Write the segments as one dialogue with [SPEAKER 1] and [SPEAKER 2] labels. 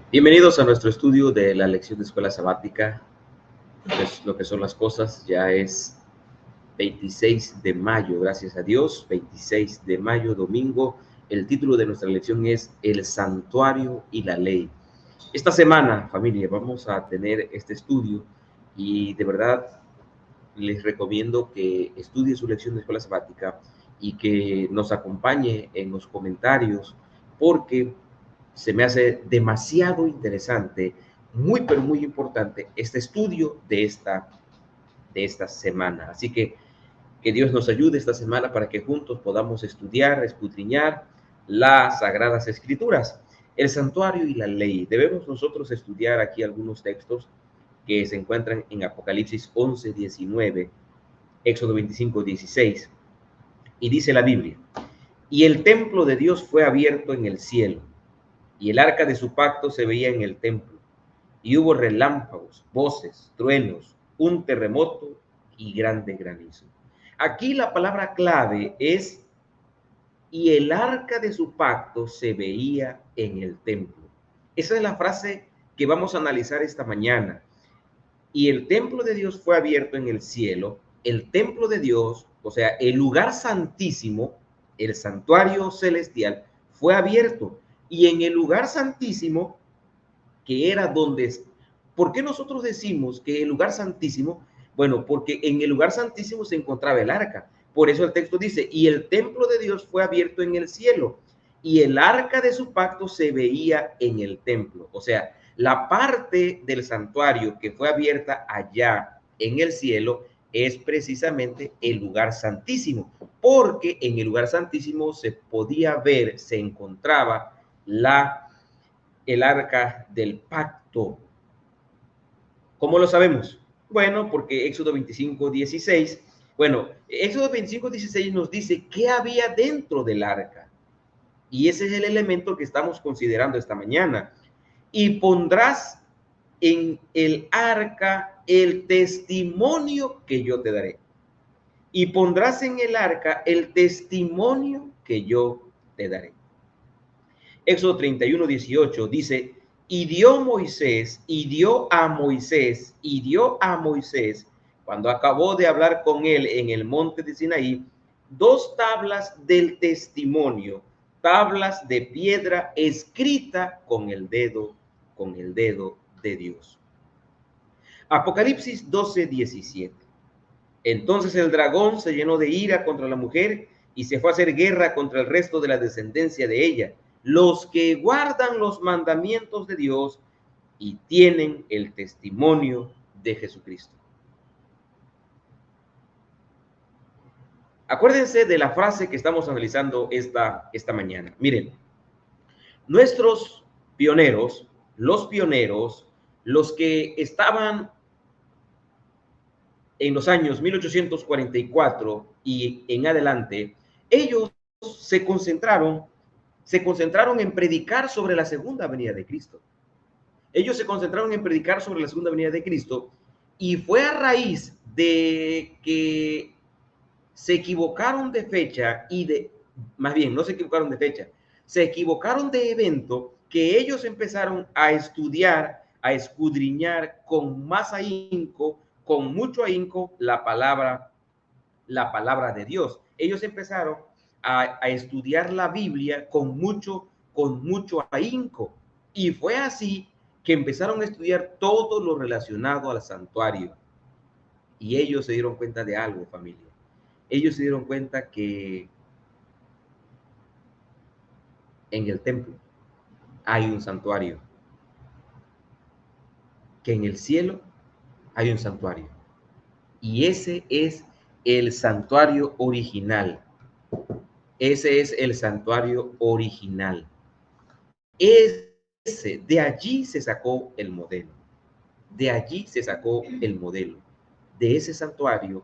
[SPEAKER 1] Bienvenidos a nuestro estudio de la lección de escuela sabática. Es lo que son las cosas. Ya es 26 de mayo, gracias a Dios, 26 de mayo, domingo. El título de nuestra lección es El santuario y la ley. Esta semana, familia, vamos a tener este estudio y de verdad les recomiendo que estudie su lección de escuela sabática y que nos acompañe en los comentarios porque se me hace demasiado interesante, muy, pero muy importante este estudio de esta semana. Así que Dios nos ayude esta semana para que juntos podamos estudiar, escudriñar las Sagradas Escrituras, el santuario y la ley. Debemos nosotros estudiar aquí algunos textos que se encuentran en Apocalipsis 11, 19, Éxodo 25, 16, y dice la Biblia, y el templo de Dios fue abierto en el cielo, y el arca de su pacto se veía en el templo, y hubo relámpagos, voces, truenos, un terremoto y grande granizo. Aquí la palabra clave es, y el arca de su pacto se veía en el templo. Esa es la frase que vamos a analizar esta mañana. Y el templo de Dios fue abierto en el cielo, el templo de Dios, o sea, el lugar santísimo, el santuario celestial, fue abierto. Y en el lugar santísimo, que era donde... ¿Por qué nosotros decimos que el lugar santísimo? Bueno, porque en el lugar santísimo se encontraba el arca. Por eso el texto dice, y el templo de Dios fue abierto en el cielo, y el arca de su pacto se veía en el templo. O sea, la parte del santuario que fue abierta allá en el cielo es precisamente el lugar santísimo, porque en el lugar santísimo se podía ver, se encontraba el arca del pacto. ¿Cómo lo sabemos? Bueno, porque Éxodo 25, 16, bueno, Éxodo 25, 16 nos dice qué había dentro del arca. Y ese es el elemento que estamos considerando esta mañana. Y pondrás en el arca el testimonio que yo te daré. Y pondrás en el arca el testimonio que yo te daré. Éxodo 31, 18 dice, y dio Moisés, y dio a Moisés, y dio a Moisés, cuando acabó de hablar con él en el monte de Sinaí, dos tablas del testimonio, tablas de piedra escrita con el dedo de Dios. Apocalipsis 12, 17. Entonces el dragón se llenó de ira contra la mujer y se fue a hacer guerra contra el resto de la descendencia de ella, los que guardan los mandamientos de Dios y tienen el testimonio de Jesucristo. Acuérdense de la frase que estamos analizando esta mañana. Miren, nuestros pioneros, los que estaban en los años 1844 y en adelante, ellos se concentraron, se concentraron en predicar sobre la segunda venida de Cristo. Ellos se concentraron en predicar sobre la segunda venida de Cristo y fue a raíz de que se equivocaron de fecha y de, más bien, no se equivocaron de fecha, se equivocaron de evento que ellos empezaron a estudiar, a escudriñar con más ahínco, con mucho ahínco la palabra de Dios. Ellos empezaron a estudiar la Biblia con mucho ahínco. Y fue así que empezaron a estudiar todo lo relacionado al santuario. Y ellos se dieron cuenta de algo, familia. Ellos se dieron cuenta que en el templo hay un santuario, que en el cielo hay un santuario. Y ese es el santuario original. Ese es el santuario original. Ese, de allí se sacó el modelo. De allí se sacó el modelo. De ese santuario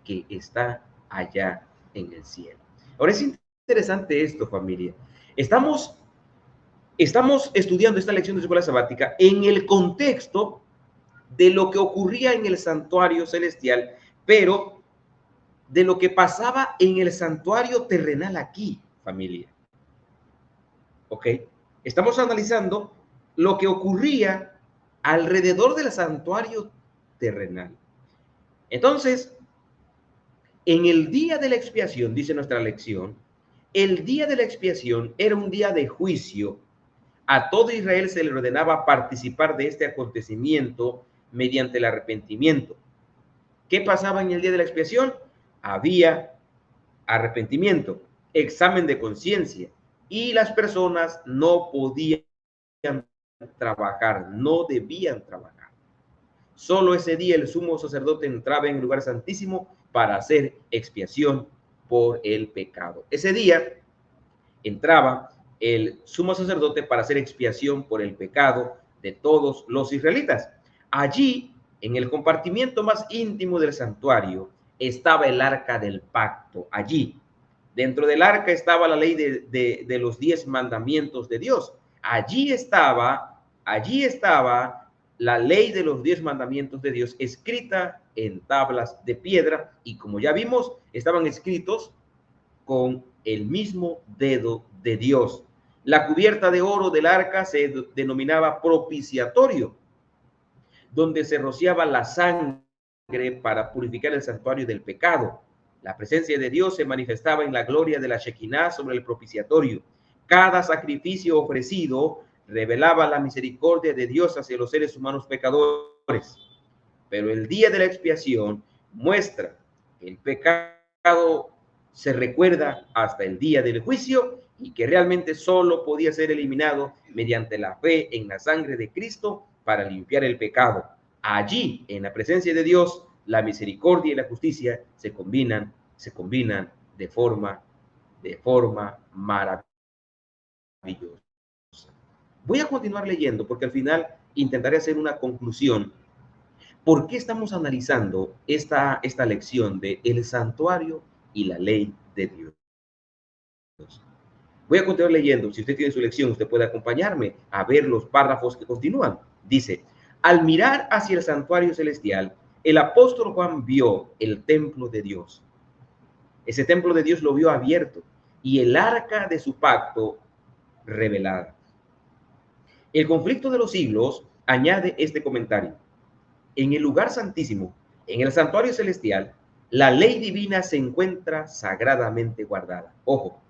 [SPEAKER 1] que está allá en el cielo. Ahora es interesante esto, familia. Estamos estudiando esta lección de escuela sabática en el contexto de lo que ocurría en el santuario celestial, pero de lo que pasaba en el santuario terrenal aquí, familia. ¿Ok? Estamos analizando lo que ocurría alrededor del santuario terrenal. Entonces, en el día de la expiación, dice nuestra lección, el día de la expiación era un día de juicio. A todo Israel se le ordenaba participar de este acontecimiento mediante el arrepentimiento. ¿Qué pasaba en el día de la expiación? Había arrepentimiento, examen de conciencia, y las personas no podían trabajar, no debían trabajar. Solo ese día el sumo sacerdote entraba en el lugar santísimo para hacer expiación por el pecado. Ese día entraba el sumo sacerdote para hacer expiación por el pecado de todos los israelitas. Allí, en el compartimiento más íntimo del santuario, estaba el arca del pacto. Allí, dentro del arca estaba la ley de los 10 mandamientos de Dios. Allí estaba la ley de los 10 mandamientos de Dios escrita en tablas de piedra, y como ya vimos, estaban escritos con el mismo dedo de Dios. La cubierta de oro del arca se denominaba propiciatorio, donde se rociaba la sangre para purificar el santuario del pecado. La presencia de Dios se manifestaba en la gloria de la Shekinah sobre el propiciatorio. Cada sacrificio ofrecido revelaba la misericordia de Dios hacia los seres humanos pecadores. Pero el día de la expiación muestra que el pecado se recuerda hasta el día del juicio, y que realmente solo podía ser eliminado mediante la fe en la sangre de Cristo para limpiar el pecado. Allí, en la presencia de Dios, la misericordia y la justicia se combinan de forma maravillosa. Voy a continuar leyendo porque al final intentaré hacer una conclusión. ¿Por qué estamos analizando esta lección de el santuario y la ley de Dios? Voy a continuar leyendo. Si usted tiene su lección, usted puede acompañarme a ver los párrafos que continúan. Dice: al mirar hacia el santuario celestial, el apóstol Juan vio el templo de Dios. Ese templo de Dios lo vio abierto y el arca de su pacto revelada. El conflicto de los siglos añade este comentario: en el lugar santísimo, en el santuario celestial, la ley divina se encuentra sagradamente guardada. Ojo,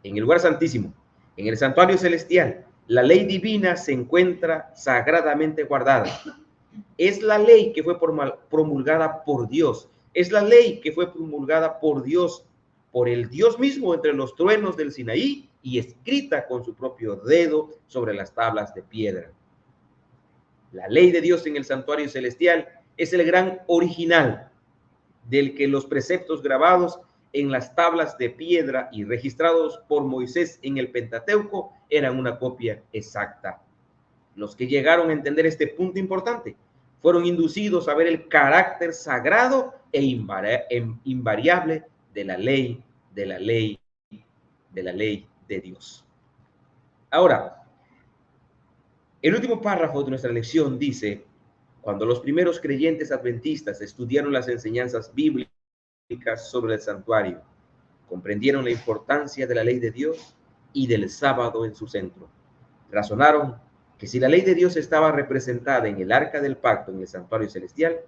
[SPEAKER 1] en el lugar santísimo, en el santuario celestial, la ley divina se encuentra sagradamente guardada. Es la ley que fue promulgada por Dios. Es la ley que fue promulgada por Dios, por el Dios mismo entre los truenos del Sinaí, y escrita con su propio dedo sobre las tablas de piedra. La ley de Dios en el santuario celestial es el gran original, del que los preceptos grabados en las tablas de piedra y registrados por Moisés en el Pentateuco eran una copia exacta. Los que llegaron a entender este punto importante fueron inducidos a ver el carácter sagrado e invariable de la ley de Dios. Ahora, el último párrafo de nuestra lección dice: cuando los primeros creyentes adventistas estudiaron las enseñanzas bíblicas sobre el santuario, comprendieron la importancia de la ley de Dios y del sábado en su centro. Razonaron que si la ley de Dios estaba representada en el arca del pacto en el santuario celestial,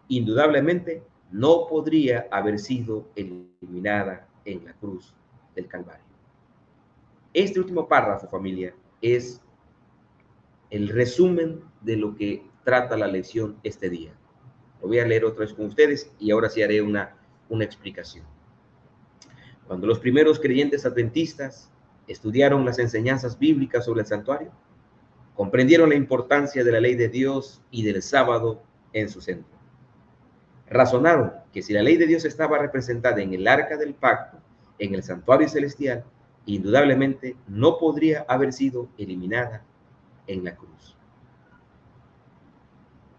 [SPEAKER 1] indudablemente no podría haber sido eliminada en la cruz del Calvario. Este último párrafo, familia, es el resumen de lo que trata la lección este día. Lo voy a leer otra vez con ustedes y ahora sí haré una explicación. Cuando los primeros creyentes adventistas estudiaron las enseñanzas bíblicas sobre el santuario, comprendieron la importancia de la ley de Dios y del sábado en su centro. Razonaron que si la ley de Dios estaba representada en el arca del pacto, en el santuario celestial, indudablemente no podría haber sido eliminada en la cruz.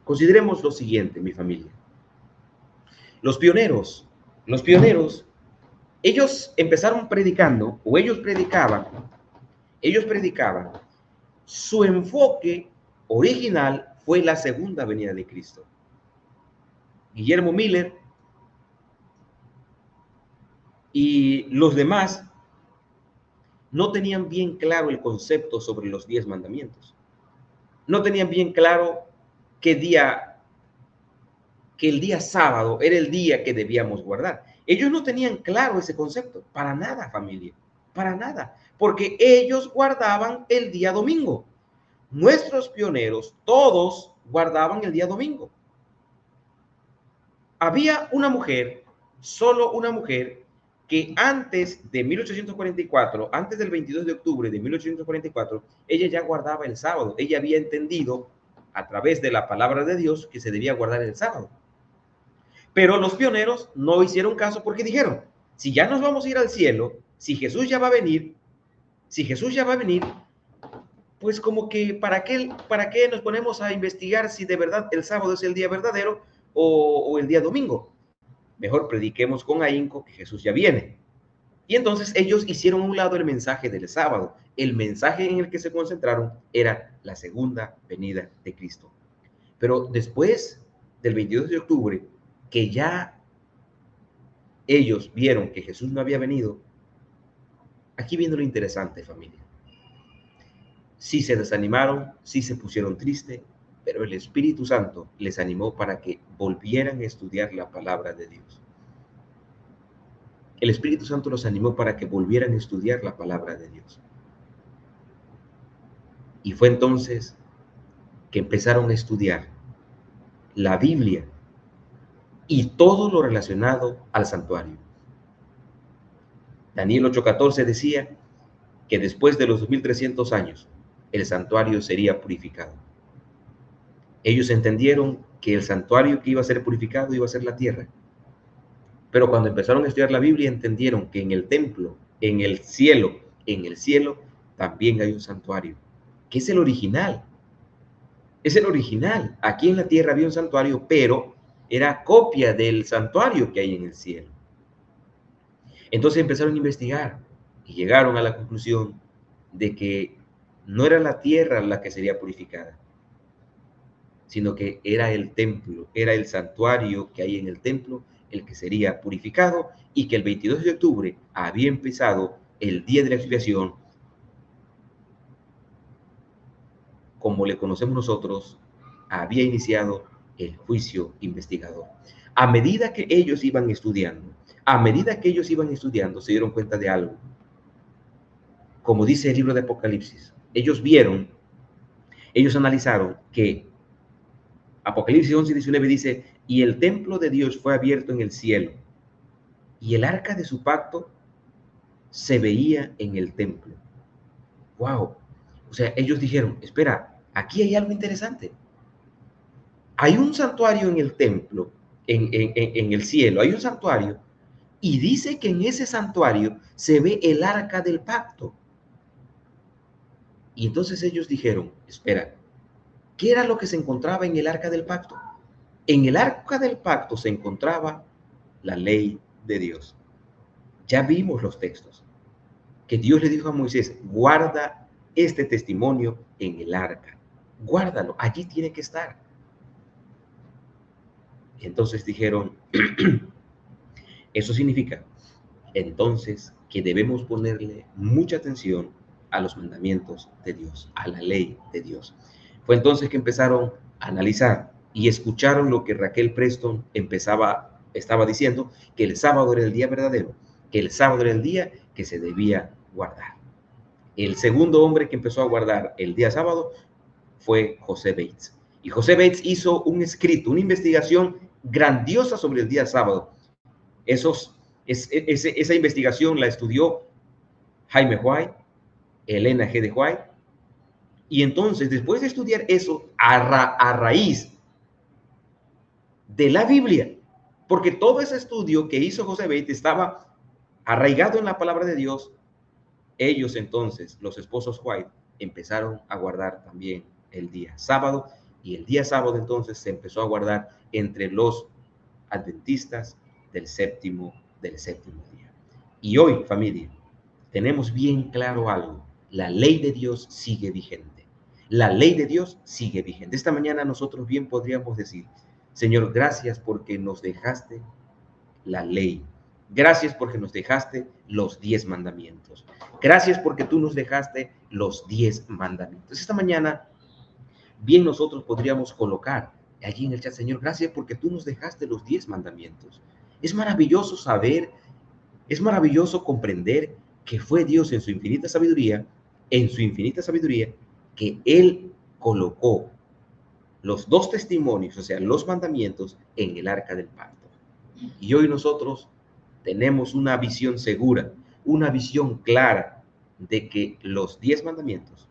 [SPEAKER 1] Consideremos lo siguiente, mi familia. Los pioneros, ellos empezaron predicando, o ellos predicaban, su enfoque original fue la segunda venida de Cristo. Guillermo Miller y los demás no tenían bien claro el concepto sobre los 10 mandamientos. No tenían bien claro qué día, que el día sábado era el día que debíamos guardar. Ellos no tenían claro ese concepto, para nada, familia, para nada, porque ellos guardaban el día domingo. Nuestros pioneros, todos guardaban el día domingo. Había una mujer, solo una mujer, que antes de 1844, antes del 22 de octubre de 1844, ella ya guardaba el sábado. Ella había entendido a través de la palabra de Dios que se debía guardar el sábado. Pero los pioneros no hicieron caso porque dijeron, si ya nos vamos a ir al cielo, si Jesús ya va a venir, si Jesús ya va a venir, pues como que ¿para qué nos ponemos a investigar si de verdad el sábado es el día verdadero o el día domingo? Mejor prediquemos con ahínco que Jesús ya viene. Y entonces ellos hicieron a un lado el mensaje del sábado. El mensaje en el que se concentraron era la segunda venida de Cristo. Pero después del 22 de octubre, que ya ellos vieron que Jesús no había venido, aquí viene lo interesante, familia. Sí se desanimaron, sí se pusieron tristes, pero el Espíritu Santo les animó para que volvieran a estudiar la palabra de Dios. El Espíritu Santo los animó para que volvieran a estudiar la palabra de Dios. Y fue entonces que empezaron a estudiar la Biblia y todo lo relacionado al santuario. Daniel 8:14 decía que después de los 2300 años, el santuario sería purificado. Ellos entendieron que el santuario que iba a ser purificado iba a ser la tierra. Pero cuando empezaron a estudiar la Biblia, entendieron que en el templo, en el cielo también hay un santuario, que es el original. Es el original. Aquí en la tierra había un santuario, pero era copia del santuario que hay en el cielo. Entonces empezaron a investigar y llegaron a la conclusión de que no era la tierra la que sería purificada, sino que era el templo, era el santuario que hay en el templo el que sería purificado, y que el 22 de octubre había empezado el día de la expiación, como le conocemos nosotros, había iniciado el juicio investigador. A medida que ellos iban estudiando, se dieron cuenta de algo. Como dice el libro de Apocalipsis, ellos analizaron que Apocalipsis 11:19 dice, y el templo de Dios fue abierto en el cielo, y el arca de su pacto se veía en el templo. ¡Wow! O sea, ellos dijeron, espera, aquí hay algo interesante. Hay un santuario en el templo, en el cielo, hay un santuario, y dice que en ese santuario se ve el arca del pacto. Y entonces ellos dijeron, espera, ¿qué era lo que se encontraba en el arca del pacto? En el arca del pacto se encontraba la ley de Dios. Ya vimos los textos, que Dios le dijo a Moisés, guarda este testimonio en el arca, guárdalo, allí tiene que estar. Y entonces dijeron, eso significa entonces que debemos ponerle mucha atención a los mandamientos de Dios, a la ley de Dios. Fue entonces que empezaron a analizar y escucharon lo que Raquel Preston estaba diciendo, que el sábado era el día verdadero, que el sábado era el día que se debía guardar. El segundo hombre que empezó a guardar el día sábado fue José Bates. Y José Bates hizo un escrito, una investigación grandiosa sobre el día sábado. Esa investigación la estudió Jaime White, Elena G. de White, y entonces después de estudiar eso a raíz de la Biblia, porque todo ese estudio que hizo José Bates estaba arraigado en la palabra de Dios, ellos entonces, los esposos White, empezaron a guardar también el día sábado, y el día sábado entonces se empezó a guardar entre los adventistas del séptimo día. Y hoy, familia, tenemos bien claro algo: la ley de Dios sigue vigente. La ley de Dios sigue vigente. Esta mañana nosotros bien podríamos decir, Señor, gracias porque nos dejaste la ley. Gracias porque nos dejaste los 10 mandamientos. Gracias porque tú nos dejaste los 10 mandamientos. Esta mañana, bien nosotros podríamos colocar allí en el chat, Señor, gracias porque tú nos dejaste los 10 mandamientos. Es maravilloso saber, es maravilloso comprender que fue Dios en su infinita sabiduría, que Él colocó los 2 testimonios, o sea, los mandamientos, en el arca del pacto. Y hoy nosotros tenemos una visión segura, una visión clara de que los 10 mandamientos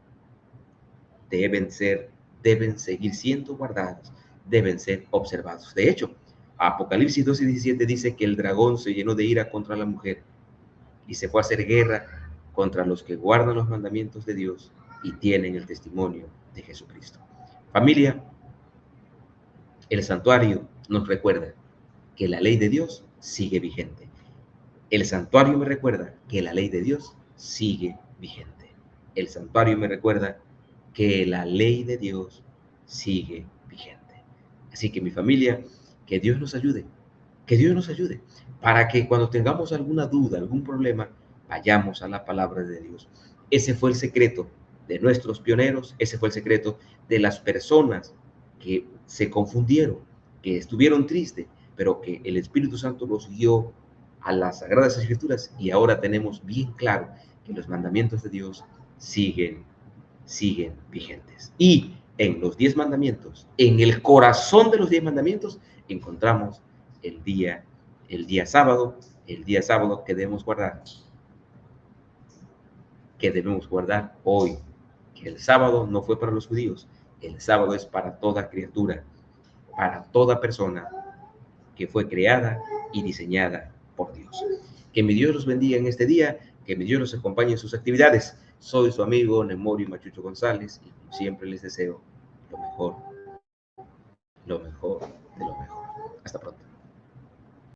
[SPEAKER 1] deben seguir siendo guardados, deben ser observados. De hecho, Apocalipsis 12:17 dice que el dragón se llenó de ira contra la mujer y se fue a hacer guerra contra los que guardan los mandamientos de Dios y tienen el testimonio de Jesucristo. Familia, el santuario nos recuerda que la ley de Dios sigue vigente. El santuario me recuerda que la ley de Dios sigue vigente. El santuario me recuerda que la ley de Dios sigue vigente. Así que mi familia, que Dios nos ayude, para que cuando tengamos alguna duda, algún problema, vayamos a la palabra de Dios. Ese fue el secreto de nuestros pioneros, ese fue el secreto de las personas que se confundieron, que estuvieron tristes, pero que el Espíritu Santo los guió a las Sagradas Escrituras y ahora tenemos bien claro que los mandamientos de Dios siguen vigentes. Y en los 10 mandamientos, en el corazón de los 10 mandamientos, encontramos el día sábado que debemos guardar hoy. Que el sábado no fue para los judíos, el sábado es para toda criatura, para toda persona que fue creada y diseñada por Dios. Que mi Dios los bendiga en este día, que mi Dios los acompañe en sus actividades. Soy su amigo Nemorio Machucho González y como siempre les deseo lo mejor de lo mejor. Hasta pronto.